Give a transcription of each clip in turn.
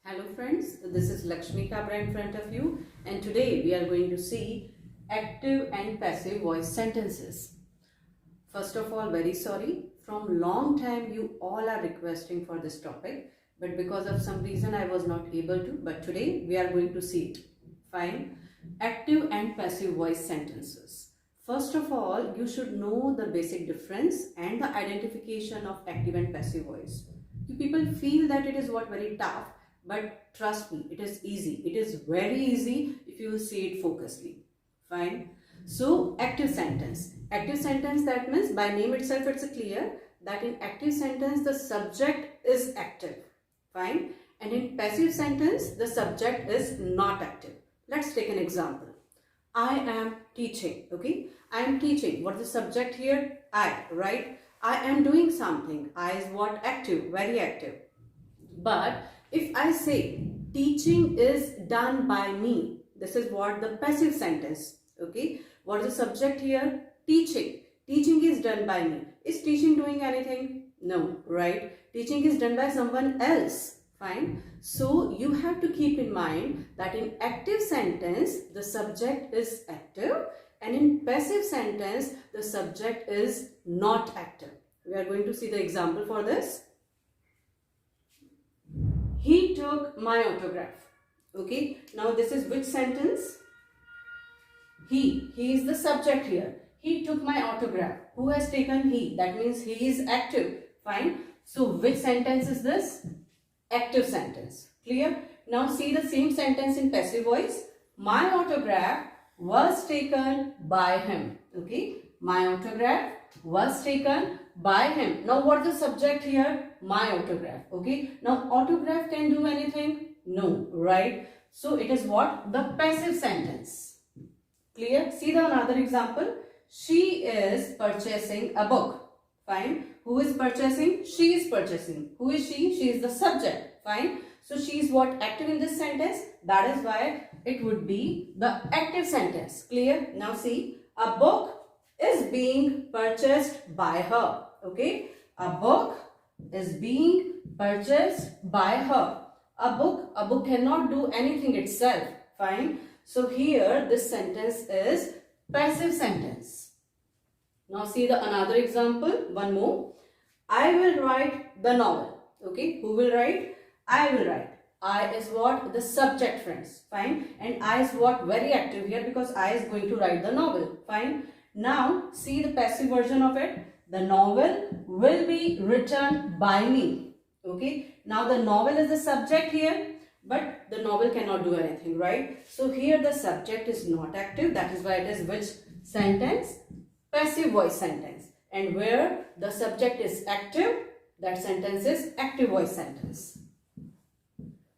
Hello friends, this is Lakshmi Kabra in front of you, and today we are going to see active and passive voice sentences. First of all, very sorry, from long time you all are requesting for this topic, but because of some reason I was not able to, but today we are going to see it. Fine. Active and passive voice sentences. First of all, you should know the basic difference and the identification of active and passive voice. You people feel that it is very tough, but trust me, it is easy. It is very easy if you will see it focusedly. Fine. So, active sentence. Active sentence, that means by name itself it's clear that in active sentence the subject is active. Fine. And in passive sentence the subject is not active. Let's take an example. I am teaching. Okay. I am teaching. What is the subject here? I, right? I am doing something. I is what? Active. Very active. But if I say teaching is done by me, this is what the passive sentence. Okay. What is the subject here? Teaching. Teaching is done by me. Is teaching doing anything? No, right? Teaching is done by someone else. Fine. So you have to keep in mind that in active sentence, the subject is active, and in passive sentence, the subject is not active. We are going to see the example for this. He took my autograph. Okay. Now this is which sentence? He is the subject here. He took my autograph. Who has taken he? That means he is active. Fine. So which sentence is this? Active sentence. Clear? Now see the same sentence in passive voice. My autograph was taken by him. Okay. My autograph was taken by him. Now what is the subject here? My autograph. Okay. Now autograph can do anything? No. Right. So it is what? The passive sentence. Clear? See the another example. She is purchasing a book. Fine. Who is purchasing? She is purchasing. Who is she? She is the subject. Fine. So she is what? Active in this sentence. That is why it would be the active sentence. Clear? Now see. A book is being purchased by her. Okay. A book is being purchased by her. A book cannot do anything itself. Fine. So here this sentence is passive sentence. Now see the another example, one more. I will write the novel. Okay, who will write? I will write. I is what? The subject, friends. Fine. And I is what? Very active here because I is going to write the novel. Fine. Now see the passive version of it. The novel will be written by me. Okay. Now the novel is the subject here, but the novel cannot do anything, right? So here the subject is not active. That is why it is which sentence? Passive voice sentence. And where the subject is active, that sentence is active voice sentence.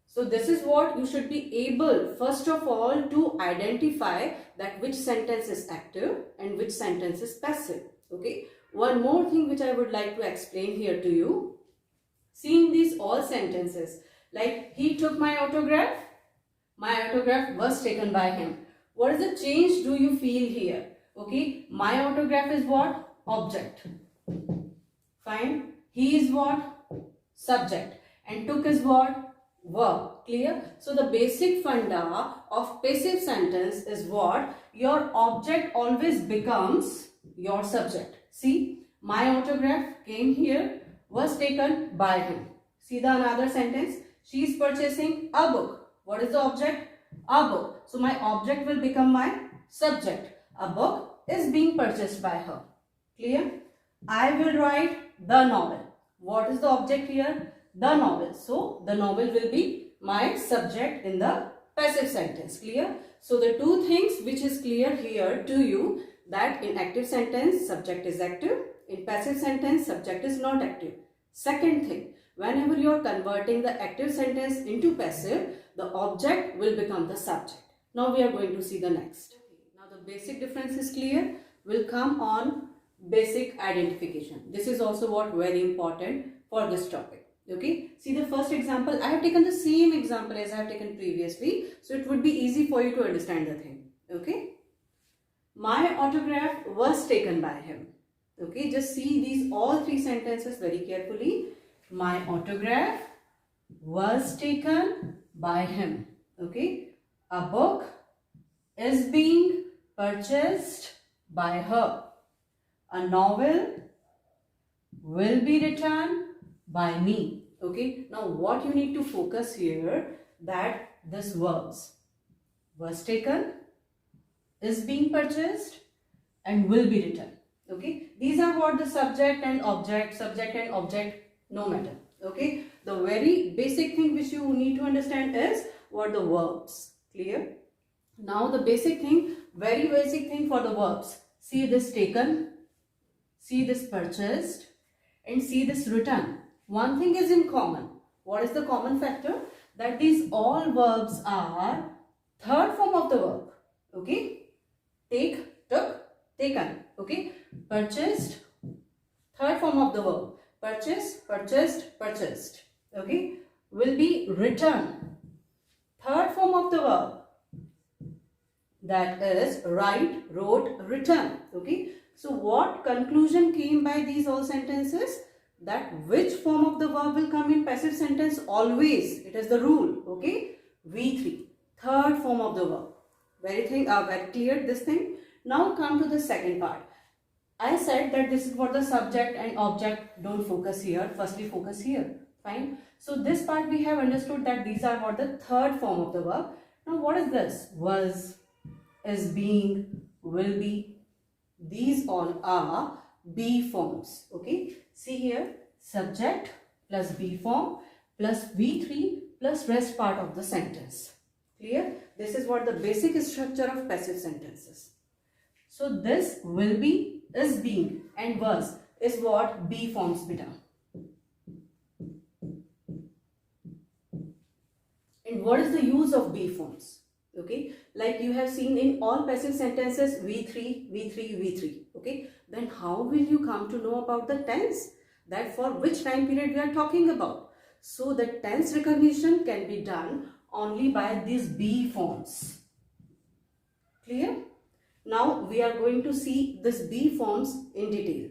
So this is what you should be able, first of all, to identify that which sentence is active and which sentence is passive. Okay. One more thing which I would like to explain here to you. Seeing these all sentences, like he took my autograph was taken by him. What is the change do you feel here? Okay, my autograph is what? Object. Fine. He is what? Subject. And took is what? Verb. Clear? So the basic funda of passive sentence is what? Your object always becomes your subject. See, my autograph came here, was taken by him. See the another sentence. She is purchasing a book. What is the object? A book. So my object will become my subject. A book is being purchased by her. Clear? I will write the novel. What is the object here? The novel. So the novel will be my subject in the passive sentence. Clear? So the two things which is clear here to you, that in active sentence subject is active. In passive sentence subject is not active. Second thing, whenever you are converting the active sentence into passive, the object will become the subject. Now we are going to see the next. Now the basic difference is clear. Will come on basic identification. This is also what very important for this topic. Okay. See the first example. I have taken the same example as I have taken previously. So it would be easy for you to understand the thing. Okay. My autograph was taken by him. Okay. Just see these all three sentences very carefully. My autograph was taken by him. Okay. A book is being purchased by her. A novel will be written by me. Okay. Now what you need to focus here, that this verbs was taken, is being purchased, and will be written. Okay. These are what the subject and object, no matter. Okay. The very basic thing which you need to understand is what the verbs. Clear? Now the basic thing, very basic thing for the verbs. See this taken, see this purchased, and see this written. One thing is in common. What is the common factor? That these all verbs are third form of the verb. Okay. Take, took, taken. Okay. Purchased, third form of the verb. Purchase, purchased, purchased. Okay. Will be written, third form of the verb. That is write, wrote, written. Okay. So what conclusion came by these all sentences? That which form of the verb will come in passive sentence? Always. It is the rule. Okay. V3. Third form of the verb. Very clear this thing. Now come to the second part. I said that this is for the subject and object. Don't focus here. Firstly focus here. Fine. So this part we have understood that these are what the third form of the verb. Now what is this? Was, is being, will be. These all are be forms. Okay. See here, subject plus be form plus V3 plus rest part of the sentence. Clear? This is what the basic structure of passive sentences. So this will be, is being, and was is what be forms beta. And what is the use of be forms? Okay, like you have seen in all passive sentences V3, V3, V3. Okay, then how will you come to know about the tense? That for which time period we are talking about. So the tense recognition can be done only by these be forms. Clear? Now we are going to see this be forms in detail.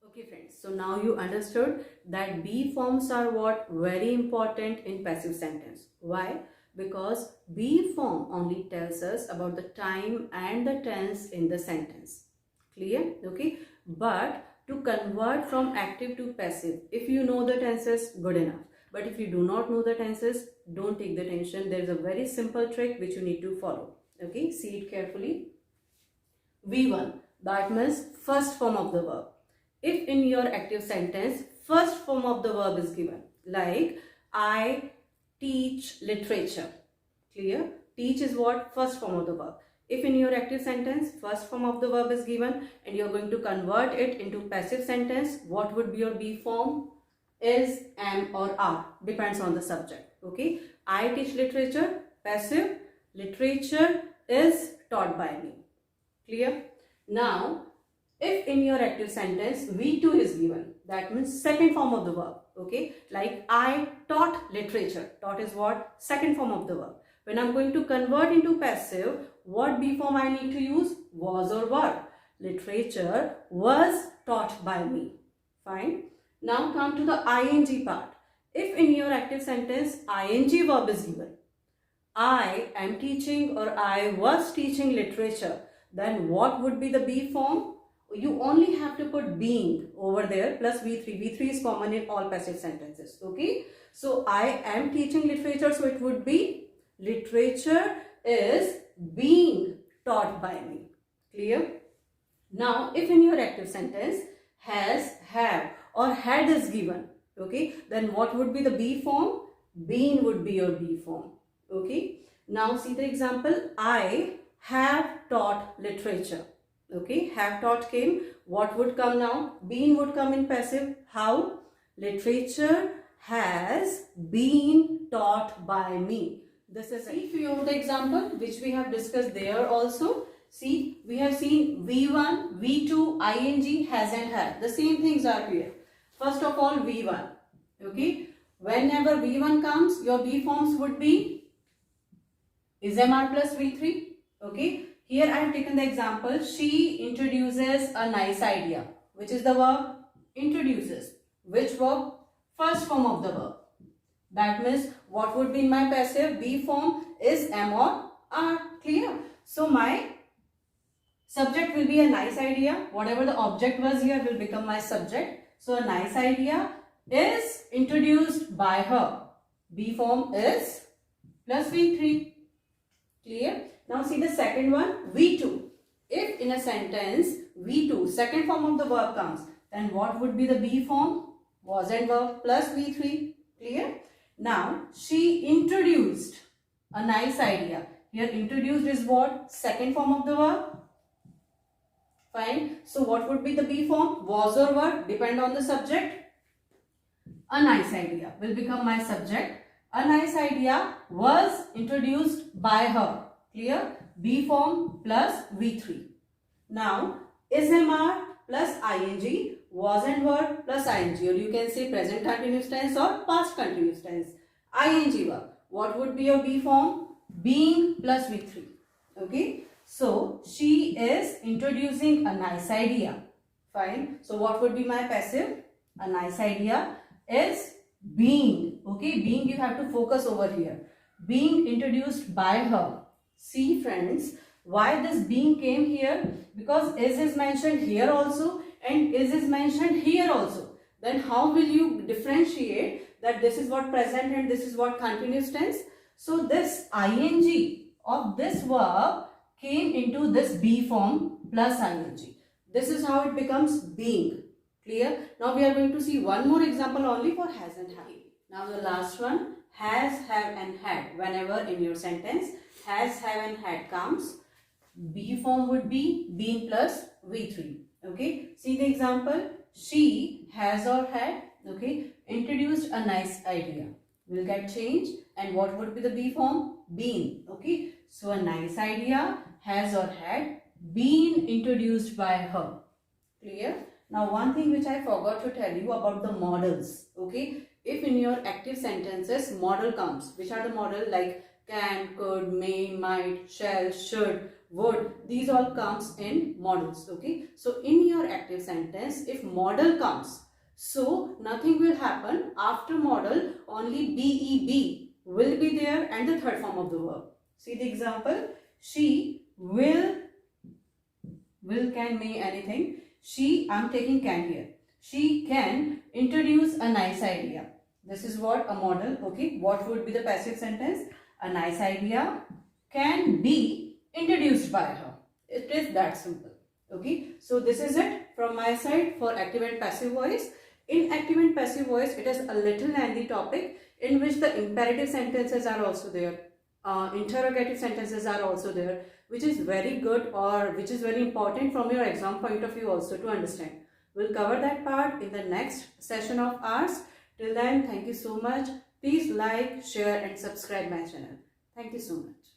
Okay friends, so now you understood that be forms are what? Very important in passive sentence. Why? Because be form only tells us about the time and the tense in the sentence. Clear? Okay. But to convert from active to passive, if you know the tenses, good enough. But if you do not know the tenses, don't take the tension. There is a very simple trick which you need to follow. Okay. See it carefully. V1, that means first form of the verb. If in your active sentence, first form of the verb is given, like I teach literature. Clear? Teach is what? First form of the verb. If in your active sentence, first form of the verb is given and you are going to convert it into passive sentence, what would be your be form? Is, am or are. Depends on the subject. Okay? I teach literature. Passive. Literature is taught by me. Clear? Now, if in your active sentence, V2 is given, that means second form of the verb. Okay? Like I taught literature. Taught is what? Second form of the verb. When I'm going to convert into passive, what be form I need to use? Was or were. Literature was taught by me. Fine. Now come to the ing part. If in your active sentence, ing verb is given, I am teaching or I was teaching literature, then what would be the be form? You only have to put being over there plus V3. V3 is common in all passive sentences. Okay. So I am teaching literature. So it would be literature is being taught by me. Clear? Now, if in your active sentence has, have or had is given, okay, then what would be the be form? Been would be your be form. Okay. Now see the example. I have taught literature. Okay. Have taught came. What would come now? Been would come in passive. How? Literature has been taught by me. This is a few of the example which we have discussed there also. See, we have seen V1, V2, ing, has and had. The same things are here. First of all, V1. Okay. Whenever V1 comes, your be forms would be is MR plus V3. Okay. Here I have taken the example. She introduces a nice idea. Which is the verb? Introduces. Which verb? First form of the verb. That means what would be in my passive? Be form is am or are. Clear? So my subject will be a nice idea. Whatever the object was here will become my subject. So a nice idea is introduced by her. Be form is plus V3. Clear? Now see the second one, V2. If in a sentence V2, second form of the verb comes, then what would be the be form? Was and verb plus V3. Clear? Now she introduced a nice idea. Here introduced is what? Second form of the verb. Fine. So what would be the be form? Was or were? Depend on the subject. A nice idea will become my subject. A nice idea was introduced by her. Clear? Be form plus V3. Now is MR plus ing, was and were plus ing, or you can say present continuous tense or past continuous tense. Ing verb. What would be your be form? Being plus V3. Okay. So she is introducing a nice idea. Fine. So what would be my passive? A nice idea is being. Okay. Being, you have to focus over here. Being introduced by her. See friends, why this being came here? Because is mentioned here also and is mentioned here also. Then how will you differentiate that this is what present and this is what continuous tense? So this ing of this verb came into this be form plus ing. This is how it becomes being. Clear? Now we are going to see one more example only for has and have. Now the last one, has, have and had. Whenever in your sentence has, have and had comes, be form would be been plus V3. Okay. See the example. She has or had, okay, introduced a nice idea. Will get changed, and what would be the be form? Been. Okay. So a nice idea has or had been introduced by her. Clear? Now one thing which I forgot to tell you about the models. Okay. If in your active sentences model comes, which are the model like can, could, may, might, shall, should, would, these all comes in models. Okay. So in your active sentence, if model comes, so nothing will happen. After model, only be will be there and the third form of the verb. See the example. She will, can, may, anything. She, I'm taking can here. She can introduce a nice idea. This is what a model. Okay. What would be the passive sentence? A nice idea can be introduced by her. It is that simple. Okay. So this is it from my side for active and passive voice. In active and passive voice, it is a little lengthy topic in which the imperative sentences are also there. Interrogative sentences are also there, which is very good or which is very important from your exam point of view also to understand. We'll cover that part in the next session of ours. Till then, thank you so much. Please like, share and subscribe my channel. Thank you so much.